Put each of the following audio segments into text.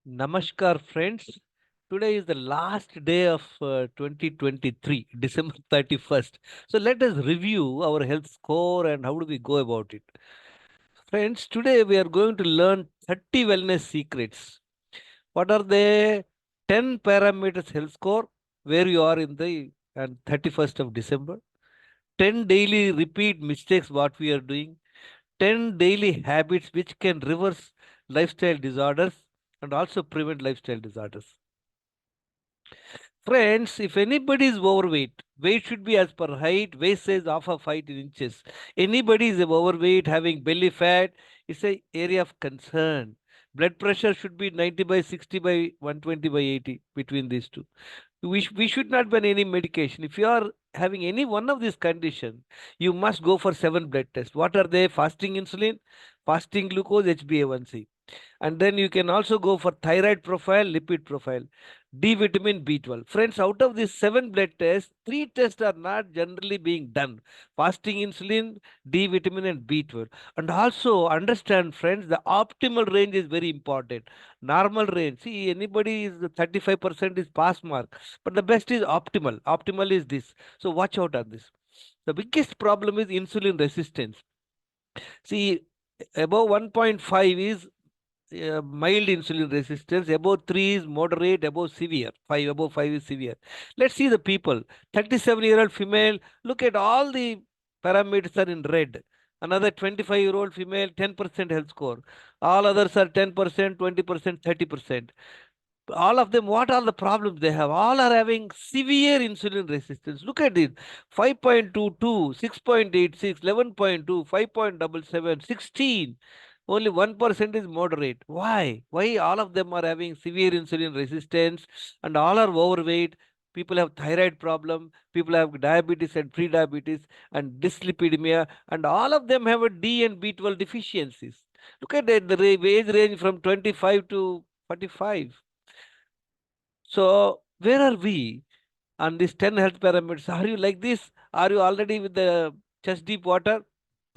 Namaskar, friends. Today is the last day of 2023, December 31st. So let us review our health score and how do we go about it. Friends, today we are going to learn 30 wellness secrets. What are the 10 parameters health score where you are in the 31st of December? 10 daily repeat mistakes what we are doing. 10 daily habits which can reverse lifestyle disorders and also prevent lifestyle disorders. Friends, if anybody is overweight, weight should be as per height, waist size half of height in inches. Anybody is overweight, having belly fat, it's a area of concern. Blood pressure should be 90 by 60 by 120 by 80 between these two. We should not be on any medication. If you are having any one of these conditions, you must go for 7 blood tests. What are they? Fasting insulin, fasting glucose, HbA1c. And then you can also go for thyroid profile, lipid profile, D vitamin, B12. Friends, out of these 7 blood tests, 3 tests are not generally being done: fasting insulin, D vitamin, and B12. And also understand, friends, the optimal range is very important. Normal range, see, anybody is 35% is pass mark, but the best is optimal. Optimal is this. So watch out on this. The biggest problem is insulin resistance. See, above 1.5 is mild insulin resistance, above 3 is moderate, above severe, 5 above 5 is severe. Let's see the people. 37-year-old female, look at all the parameters are in red. Another 25-year-old female, 10% health score. All others are 10%, 20%, 30%. All of them, what are the problems they have? All are having severe insulin resistance. Look at it: 5.22, 6.86, 11.2, 5.77, 16. Only 1% is moderate. Why all of them are having severe insulin resistance and all are overweight? People have thyroid problem, people have diabetes and pre-diabetes and dyslipidemia, and all of them have a D and B12 deficiencies. Look at that, the age range from 25 to 45. So where are we on these 10 health parameters? Are you like this? Are you already with the chest deep water?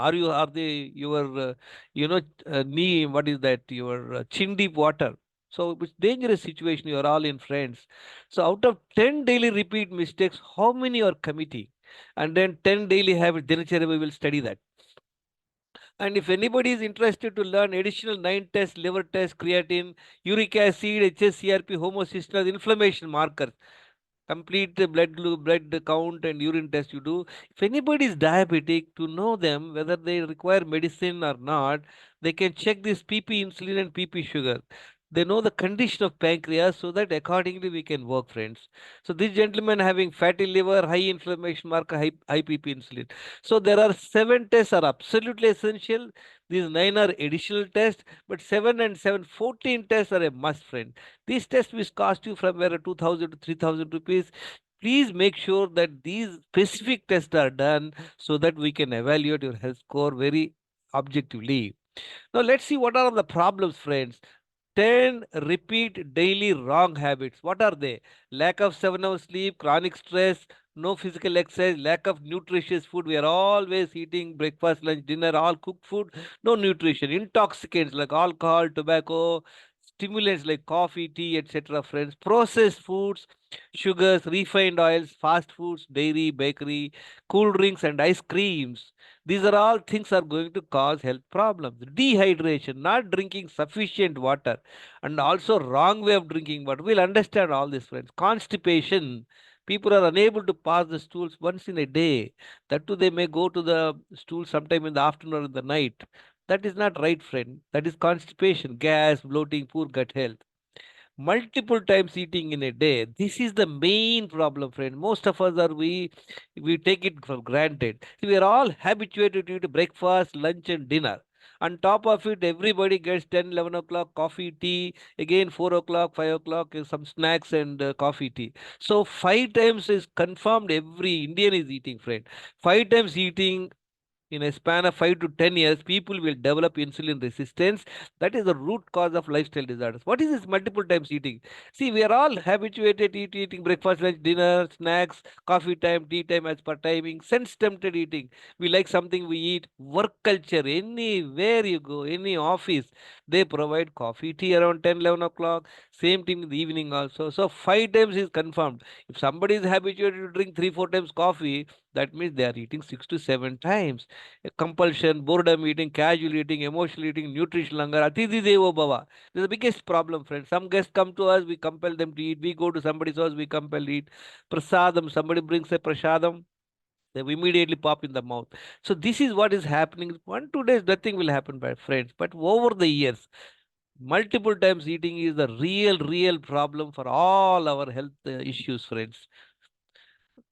Are the your knee? What is that? Your chin deep water. So it's dangerous situation. You are all in friends. So out of 10 daily repeat mistakes, how many are committing? And then 10 daily habits. Dinacharya, we will study that. And if anybody is interested to learn additional 9 tests, liver test, creatine, uric acid, HSCRP, homocysteine, inflammation markers, complete the blood count and urine test you do. If anybody is diabetic, to know them whether they require medicine or not, they can check this PP insulin and PP sugar. They know the condition of pancreas, so that accordingly we can work, friends. So this gentleman having fatty liver, high inflammation marker, high PP insulin. So there are 7 tests are absolutely essential. These 9 are additional tests, but 7 and 7, 14 tests are a must, friend. These tests which cost you from where 2,000 to 3,000 rupees. Please make sure that these specific tests are done so that we can evaluate your health score very objectively. Now let's see what are the problems, friends. 10 repeat daily wrong habits. What are they? Lack of 7 hours sleep, chronic stress, no physical exercise, lack of nutritious food. We are always eating breakfast, lunch, dinner, all cooked food, no nutrition. Intoxicants like alcohol, tobacco, stimulants like coffee, tea, etc. Friends, processed foods, sugars, refined oils, fast foods, dairy, bakery, cool drinks, and ice creams. These are all things are going to cause health problems. Dehydration, not drinking sufficient water, and also wrong way of drinking water. We'll understand all this, friends. Constipation. People are unable to pass the stools once in a day. That too, they may go to the stool sometime in the afternoon or in the night. That is not right, friend. That is constipation, gas, bloating, poor gut health. Multiple times eating in a day. This is the main problem, friend. Most of us are we take it for granted. See, we are all habituated to eat breakfast, lunch, and dinner. On top of it, everybody gets 10, 11 o'clock coffee, tea, again 4 o'clock, 5 o'clock, some snacks and coffee, tea. So 5 times is confirmed every Indian is eating, friend. 5 times eating in a span of 5 to 10 years, people will develop insulin resistance. That is the root cause of lifestyle disorders. What is this multiple times eating? See, we are all habituated eating breakfast, lunch, dinner, snacks, coffee time, tea time as per timing, sense tempted eating. We like something we eat. Work culture, anywhere you go, any office, They provide coffee, tea around 10, 11 o'clock. Same thing in the evening also. So 5 times is confirmed. If somebody is habituated to drink 3, 4 times coffee, that means they are eating 6 to 7 times. Compulsion, boredom eating, casual eating, emotional eating, nutritional hunger. Atithi devo bhava. This is the biggest problem, friends. Some guests come to us, we compel them to eat. We go to somebody's house, we compel to eat. Prasadam, somebody brings a prasadam, they immediately pop in the mouth. So this is what is happening. 1, 2 days, nothing will happen, my friends. But over the years, multiple times eating is the real problem for all our health issues, friends.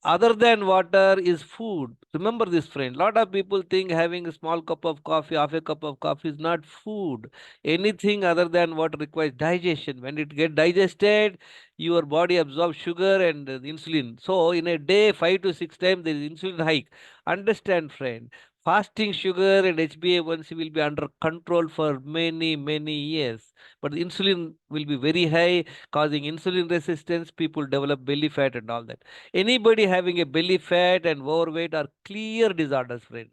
Other than water is food. Remember this, friend. Lot of people think having a small cup of coffee, half a cup of coffee is not food. Anything other than what requires digestion. When it get digested, your body absorbs sugar and insulin. So in a day, 5 to 6 times there is insulin hike. Understand, friend. Fasting sugar and HbA1c will be under control for many years. But the insulin will be very high, causing insulin resistance. People develop belly fat and all that. Anybody having a belly fat and overweight are clear disorders, friends.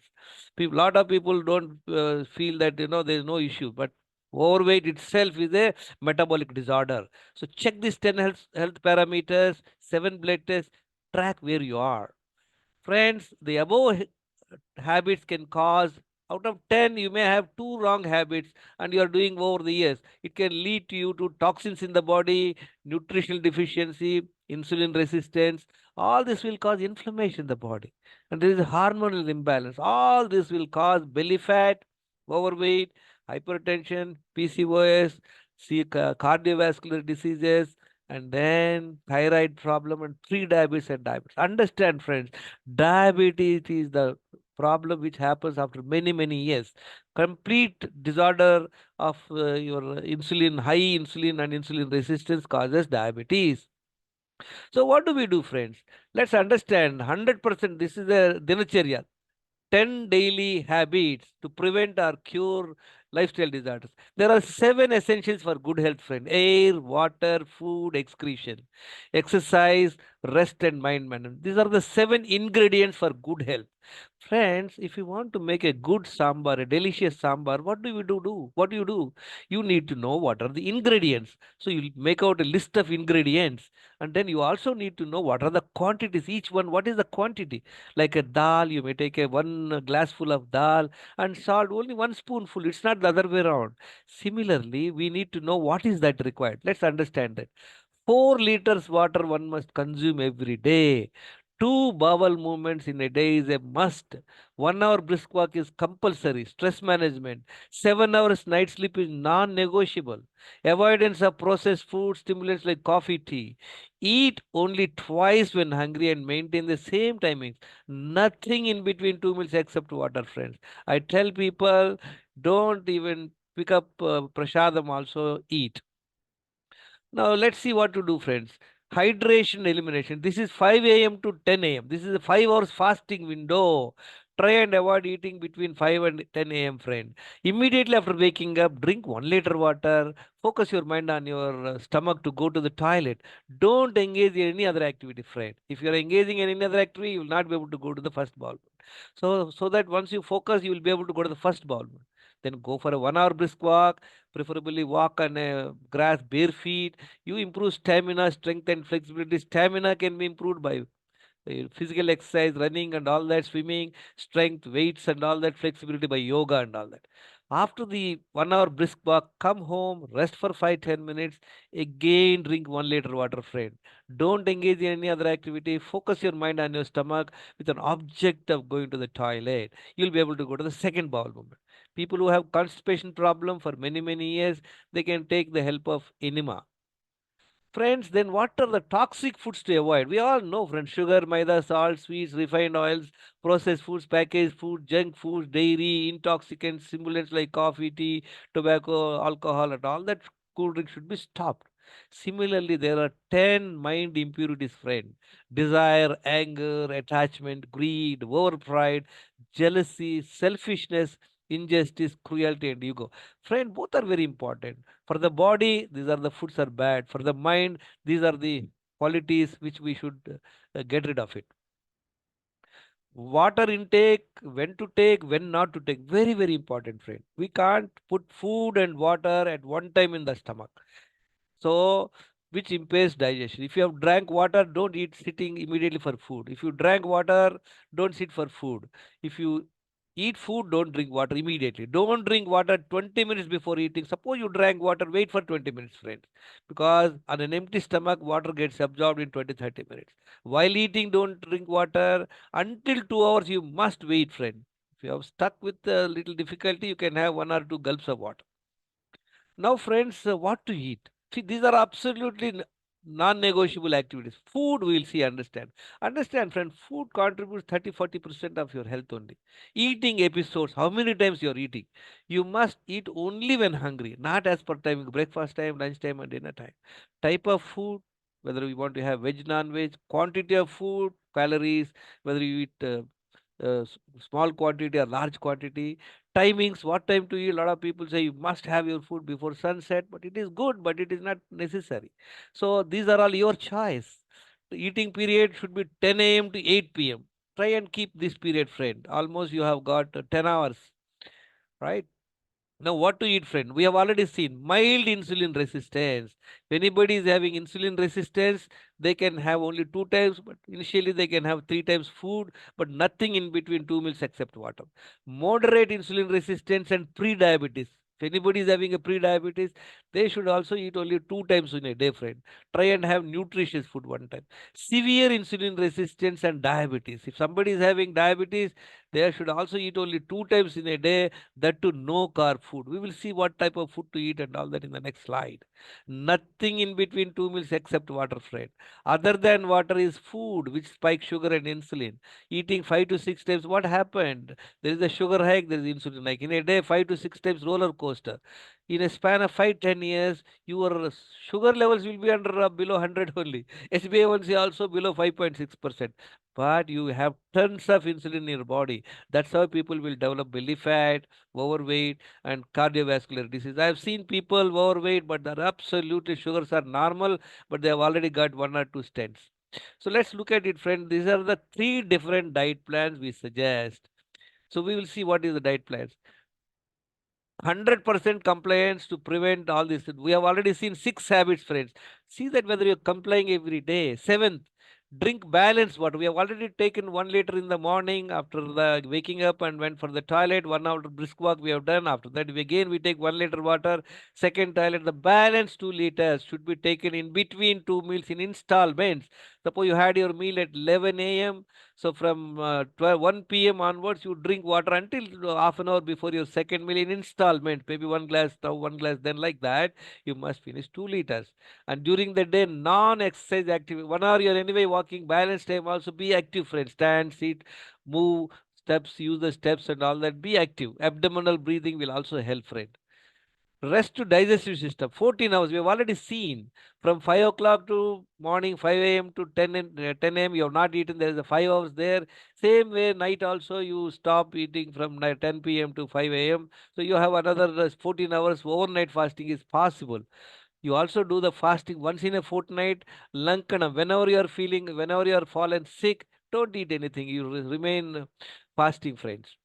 Lot of people don't feel that there is no issue, but overweight itself is a metabolic disorder. So check these 10 health parameters, 7 blood tests, track where you are. Friends, the above habits can cause, out of 10 you may have 2 wrong habits and you are doing over the years. It can lead to you to toxins in the body, nutritional deficiency, insulin resistance. All this will cause inflammation in the body, and there is a hormonal imbalance. All this will cause belly fat, overweight, hypertension, PCOS, cardiovascular diseases, and then thyroid problem and pre-diabetes and diabetes. Understand, friends, diabetes is the problem which happens after many years. Complete disorder of your insulin, high insulin and insulin resistance causes diabetes. So what do we do, friends? Let's understand 100%. This is a dinacharya. 10 daily habits to prevent or cure lifestyle disorders. There are 7 essentials for good health, friend: air, water, food, excretion, exercise, rest, and mind management. These are the 7 ingredients for good health. Friends, if you want to make a good sambar, a delicious sambar, what do you do? What do you do? You need to know what are the ingredients. So you make out a list of ingredients, and then you also need to know what are the quantities. Each one, what is the quantity? Like a dal, you may take a 1 glassful of dal and salt, only 1 spoonful. It's not the other way around. Similarly, we need to know what is that required. Let's understand that. 4 liters water one must consume every day. 2 bowel movements in a day is a must. 1 hour brisk walk is compulsory. Stress management. 7 hours night sleep is non-negotiable. Avoidance of processed food, stimulants like coffee, tea. Eat only twice when hungry and maintain the same timings. Nothing in between 2 meals except water, friends. I tell people, don't even pick up prasadam, also eat. Now let's see what to do, friends. Hydration elimination. This is 5 a.m. to 10 a.m. This is a 5 hours fasting window. Try and avoid eating between 5 and 10 a.m., friend. Immediately after waking up, drink 1 liter water. Focus your mind on your stomach to go to the toilet. Don't engage in any other activity, friend. If you're engaging in any other activity, you will not be able to go to the first ball. So that once you focus, you will be able to go to the first ball. Then go for a 1 hour brisk walk, preferably walk on a grass bare feet. You improve stamina, strength, and flexibility. Stamina can be improved by physical exercise, running, and all that, swimming, strength, weights, and all that, flexibility by yoga and all that. After the 1 hour brisk walk, come home, rest for 5 10 minutes. Again, drink 1 liter water, friend. Don't engage in any other activity. Focus your mind on your stomach with an object of going to the toilet. You'll be able to go to the second bowel movement. People who have constipation problem for many years, they can take the help of enema. Friends, then what are the toxic foods to avoid? We all know, friends, sugar, maida, salt, sweets, refined oils, processed foods, packaged food, junk foods, dairy, intoxicants, stimulants like coffee, tea, tobacco, alcohol, and all that cool drink should be stopped. Similarly, there are 10 mind impurities, friend. Desire, anger, attachment, greed, over pride, jealousy, selfishness, injustice, cruelty, and ego. Friend, both are very important. For the body, these are the foods are bad. For the mind, these are the qualities which we should get rid of it. Water intake, when to take, when not to take. Very, very important, friend. We can't put food and water at one time in the stomach. So, which impairs digestion. If you have drank water, don't eat sitting immediately for food. If you drank water, don't sit for food. If you eat food, don't drink water immediately. Don't drink water 20 minutes before eating. Suppose you drank water, wait for 20 minutes, friends. Because on an empty stomach, water gets absorbed in 20-30 minutes. While eating, don't drink water. Until 2 hours, you must wait, friend. If you have stuck with a little difficulty, you can have one or two gulps of water. Now, friends, what to eat? See, these are absolutely non-negotiable activities. Food, we will see, understand. Understand, friend, food contributes 30-40% of your health only. Eating episodes, how many times you are eating? You must eat only when hungry, not as per timing, breakfast time, lunch time, and dinner time. Type of food, whether we want to have veg, non-veg, quantity of food, calories, whether you eat small quantity or large quantity, timings, what time to eat. A lot of people say you must have your food before sunset, but it is good, but it is not necessary. So these are all your choice. The eating period should be 10 a.m. to 8 p.m. Try and keep this period, friend. Almost you have got 10 hours, right? Now, what to eat, friend? We have already seen mild insulin resistance. If anybody is having insulin resistance, they can have only two times, but initially they can have three times food, but nothing in between two meals except water. Moderate insulin resistance and pre-diabetes. If anybody is having a pre-diabetes, they should also eat only two times in a day, friend. Try and have nutritious food one time. Severe insulin resistance and diabetes. If somebody is having diabetes, they should also eat only two times in a day, that to no carb food. We will see what type of food to eat and all that in the next slide. Nothing in between two meals except water, friend. Other than water is food which spikes sugar and insulin. Eating 5 to 6 times, what happened? There is a sugar hike, there is insulin hike. In a day, 5 to 6 times roller coaster. In a span of 5-10 years, your sugar levels will be under below 100 only. HbA1c also below 5.6%. But you have tons of insulin in your body. That's how people will develop belly fat, overweight, and cardiovascular disease. I have seen people overweight, but their absolutely sugars are normal, but they have already got one or two stents. So let's look at it, friend. These are the three different diet plans we suggest. So we will see what is the diet plans. 100% compliance to prevent all this. We have already seen 6 habits, friends. See that whether you're complying every day. Seventh, drink balanced water. We have already taken 1 liter in the morning after the waking up and went for the toilet. 1 hour brisk walk we have done. After that, we take 1 liter water. Second toilet, the balanced 2 liters should be taken in between two meals in installments. Suppose you had your meal at 11 a.m. So from 1 p.m. onwards, you drink water until half an hour before your second meal in installment. Maybe one glass now, one glass then, like that. You must finish 2 liters. And during the day, non-exercise activity. 1 hour you're anyway walking. Balance time also, be active, friend. Stand, sit, move, steps, use the steps and all that. Be active. Abdominal breathing will also help, friend. Rest to digestive system, 14 hours. We have already seen from 5 o'clock to morning 5 a.m. to 10 a.m. You have not eaten. There is a 5 hours there. Same way, night also you stop eating from 10 p.m. to 5 a.m. So you have another 14 hours. Overnight fasting is possible. You also do the fasting once in a fortnight. Lankana, whenever you are feeling, whenever you are fallen sick, don't eat anything. You remain fasting, friends.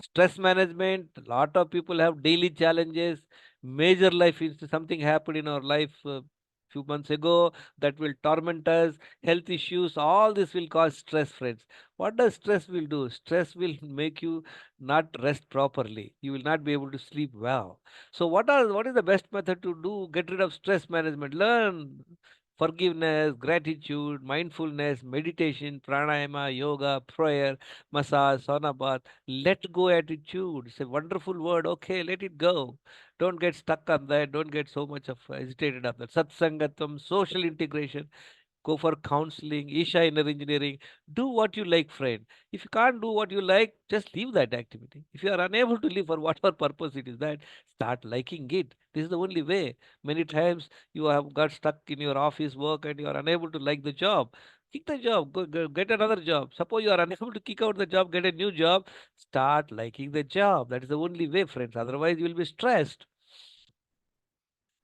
Stress management, a lot of people have daily challenges, major life is something happened in our life few months ago that will torment us, health issues, all this will cause stress, friends. What does stress will do? Stress will make you not rest properly. You will not be able to sleep well. So what is the best method to do get rid of stress management? Learn forgiveness, gratitude, mindfulness, meditation, pranayama, yoga, prayer, massage, sauna bath. Let go attitude. It's a wonderful word. Okay, let it go. Don't get stuck on that. Don't get so much of hesitated on that. Satsangatam, social integration. Go for counseling, Isha inner engineering. Do what you like, friend. If you can't do what you like, just leave that activity. If you are unable to live for whatever purpose it is that, start liking it. This is the only way. Many times you have got stuck in your office work and you are unable to like the job. Kick the job, go get another job. Suppose you are unable to kick out the job, get a new job, start liking the job. That is the only way, friends. Otherwise, you will be stressed.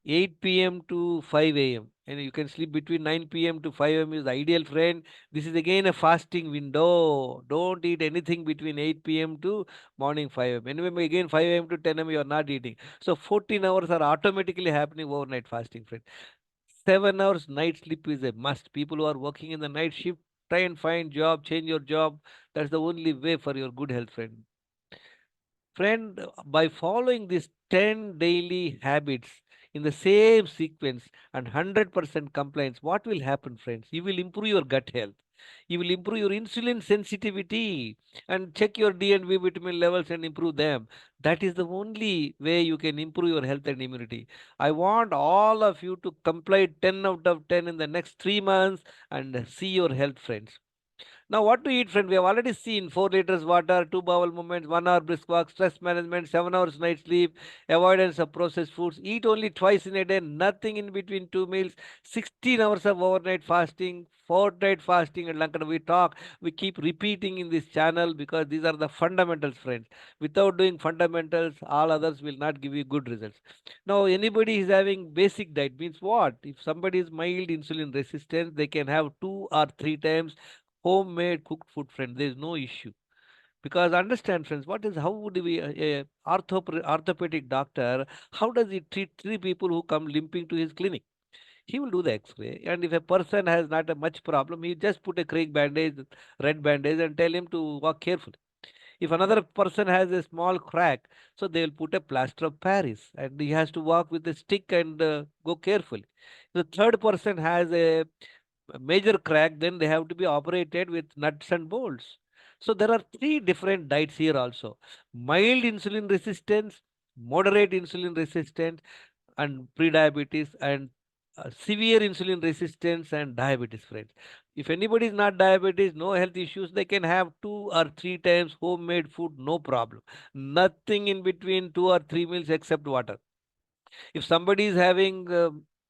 8 p.m. to 5 a.m. And you can sleep between 9 p.m. to 5 a.m. is the ideal, friend. This is again a fasting window. Don't eat anything between 8 p.m. to morning 5 a.m. Anyway, again 5 a.m. to 10 a.m. you are not eating. So 14 hours are automatically happening overnight fasting, friend. 7 hours night sleep is a must. People who are working in the night shift, try and find job, change your job. That's the only way for your good health, friend. Friend, by following these 10 daily habits in the same sequence and 100% compliance, what will happen, friends? You will improve your gut health. You will improve your insulin sensitivity and check your D and B vitamin levels and improve them. That is the only way you can improve your health and immunity. I want all of you to comply 10 out of 10 in the next 3 months and see your health, friends. Now, what to eat, friend? We have already seen 4 liters water, 2 bowel movements, 1 hour brisk walk, stress management, 7 hours night sleep, avoidance of processed foods. Eat only twice in a day, nothing in between 2 meals, 16 hours of overnight fasting, fortnight fasting, and Lankana. We keep repeating in this channel because these are the fundamentals, friends. Without doing fundamentals, all others will not give you good results. Now, anybody is having basic diet means what? If somebody is mild insulin resistant, they can have 2 or 3 times homemade cooked food, friend. There is no issue. Because understand, friends, what is how would we orthopedic doctor, how does he treat 3 people who come limping to his clinic? He will do the x-ray, and if a person has not a much problem, he just put a craig bandage, red bandage, and tell him to walk carefully. If another person has a small crack, so they will put a plaster of Paris and he has to walk with a stick and go carefully. The third person has a major crack, then they have to be operated with nuts and bolts. So there are three different diets here also: mild insulin resistance, moderate insulin resistance, and pre-diabetes, and severe insulin resistance and diabetes, friends. If anybody is not diabetes, no health issues, they can have 2 or 3 times homemade food, no problem. Nothing in between 2 or 3 meals except water. If somebody is having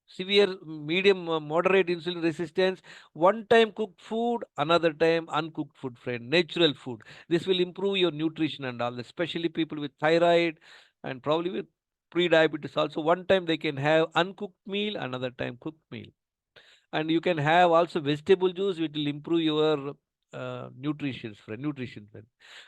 severe, medium, moderate insulin resistance, one time cooked food, another time uncooked food, friend, natural food. This will improve your nutrition and all, especially people with thyroid and probably with pre-diabetes. Also, one time they can have uncooked meal, another time cooked meal. And you can have also vegetable juice, which will improve your nutrition, friend.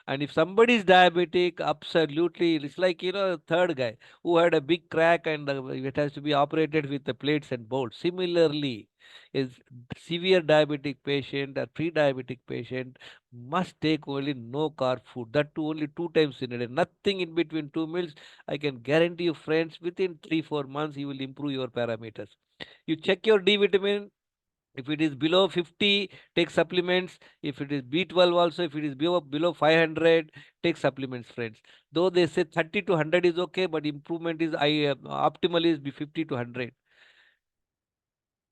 And if somebody is diabetic, absolutely, it's like, third guy who had a big crack and it has to be operated with the plates and bolts. Similarly, is severe diabetic patient or pre-diabetic patient must take only no carb food, that too only 2 times in a day, nothing in between 2 meals. I can guarantee you, friends, within 3 4 months you will improve your parameters. You check your D vitamin. If it is below 50, take supplements. If it is B12 also, if it is below 500, take supplements, friends. Though they say 30 to 100 is okay, but improvement is optimal is be 50 to 100.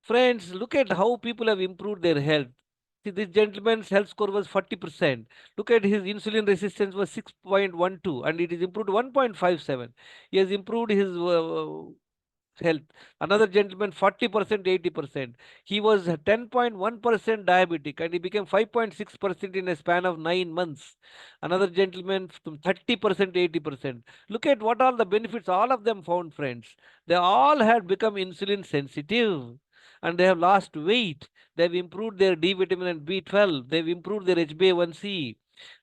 Friends, look at how people have improved their health. See, this gentleman's health score was 40%. Look at his insulin resistance was 6.12 and it is improved 1.57. He has improved his health. Another gentleman, 40%, 80%. He was 10.1% diabetic and he became 5.6% in a span of 9 months. Another gentleman from 30%, 80%. Look at what all the benefits all of them found, friends. They all had become insulin sensitive and they have lost weight. They've improved their D vitamin and B12. They've improved their HbA1c.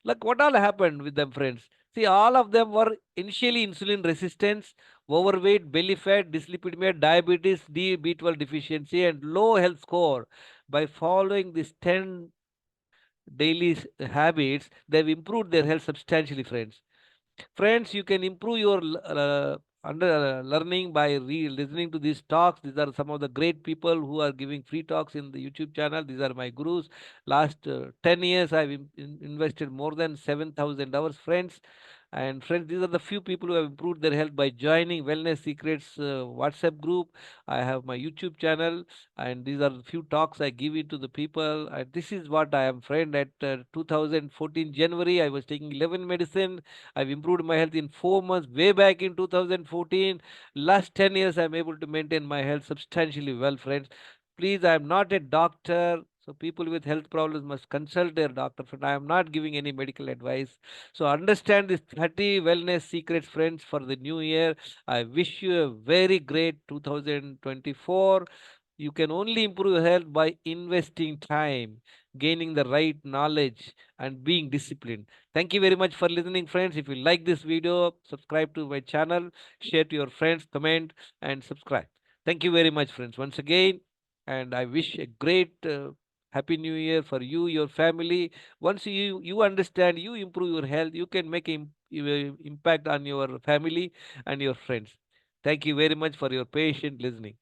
Look what all happened with them, friends. See, all of them were initially insulin resistance, overweight, belly fat, dyslipidemia, diabetes, B12 deficiency, and low health score. By following these 10 daily habits, they've improved their health substantially, friends. Friends, you can improve your learning by listening to these talks. These are some of the great people who are giving free talks in the YouTube channel. These are my gurus. Last 10 years, I've invested more than 7,000 hours, friends. And friends, these are the few people who have improved their health by joining Wellness Secrets WhatsApp group. I have my YouTube channel, and these are the few talks I give it to the people. And this is what I am, friend. At 2014 January, I was taking 11 medicine. I've improved my health in 4 months. Way back in 2014, last 10 years, I'm able to maintain my health substantially well, friends. Please, I'm not a doctor. So people with health problems must consult their doctor. Friend, I am not giving any medical advice. So understand these 30 wellness secrets, friends, for the new year. I wish you a very great 2024. You can only improve your health by investing time, gaining the right knowledge, and being disciplined. Thank you very much for listening, friends. If you like this video, subscribe to my channel, share to your friends, comment, and subscribe. Thank you very much, friends, once again. And I wish a great happy new year for you, your family. Once you understand, you improve your health, you can make impact on your family and your friends. Thank you very much for your patient listening.